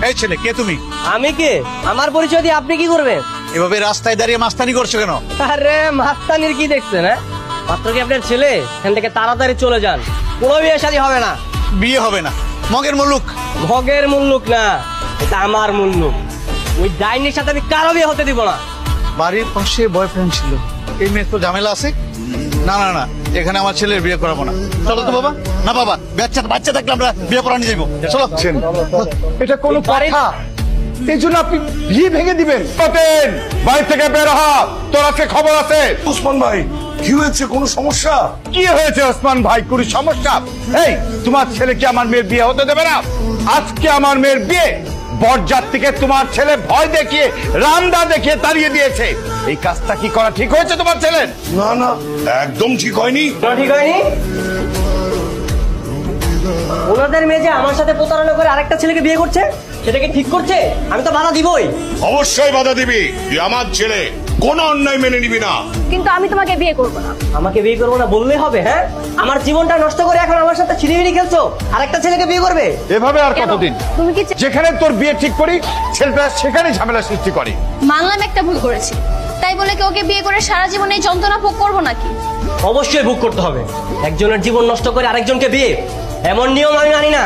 এই ছেলে, কে তুমি? আমি কে? আমার পরিচয় দিয়ে আপনি কি করবেন? এভাবে রাস্তায় দাঁড়িয়ে মাস্তানি করছো কেন? আরে মাস্তানির কি দেখছেন? হ্যাঁ, মাত্র কি আপনার ছেলে? এখান থেকে তাড়াতাড়ি চলে যান, কোনো বিয়ে শাদী হবে না। বিয়ে হবে না? মগের মুল্লুক। ভগের মুল্লুক না, এটা আমার মুল্লুক। ওই ডাইনির সাথে আমি কারো বিয়ে হতে দিব না। বাড়ির পাশে বয়ফ্রেন্ড ছিল, এই মেয়ে তো ঝামেলা আছে। না না না, এখানে আমার ছেলের বিয়ে করাবো না। চলো তো বাবা। না বাবা, বাচ্চা থাকলে আমরা বিয়ে করা নিয়ে যাবো। চলো। এটা কোনো কথা? এই জন্য আপনি বিয়ে ভেঙে দিবেন? কতেন বাড়ি থেকে বের হ, তোর আজকে খবর আছে। ওসমান ভাই, কি হয়েছে? কোনো সমস্যা? কি হয়েছে ওসমান ভাই? কোনো সমস্যা? এই, তোমার ছেলে কি আমার মেয়ের বিয়ে হতে দেবে না? আজকে আমার মেয়ের বিয়ে বরযাত্রীকে তোমার ছেলে ভয় দেখিয়ে, রামদা দেখিয়ে তাড়িয়ে দিয়েছে। এই কাজটা কি করা ঠিক হয়েছে তোমার ছেলের? না না, একদম ঠিক হয়নি। ঠিক হয়নি? ওনাদের মেয়ে যে আমার সাথে প্রতারণা করে আরেকটা ছেলেকে বিয়ে করছে, সেটা কি ঠিক করছে? আমি তো বাধা দিবই। অবশ্যই বাধা দিবি। তুই আমার ছেলে, কোনো অন্যায় মেনে নিবি না। কিন্তু আমি তোমাকে বিয়ে করবো না। আমাকে বিয়ে করবো না বললেই হবে? হ্যাঁ, আমার জীবনটা নষ্ট করে এখন আমার সাথে ছিনিমিনি খেলছো, আরেকটা ছেলেকে বিয়ে করবে? এভাবে আর কেন? কতদিন? তুমি কি যেখানে তোর বিয়ে ঠিক করি, ছেলেটা সেখানে ঝামেলা সৃষ্টি করে। মানলাম একটা ভুল করেছি, তাই বলে কি ওকে বিয়ে করে সারা জীবন এই যন্ত্রণা ভোগ করবো নাকি? অবশ্যই ভোগ করতে হবে। একজনের জীবন নষ্ট করে আরেকজনকে বিয়ে, এমন নিয়ম আমি মানি না।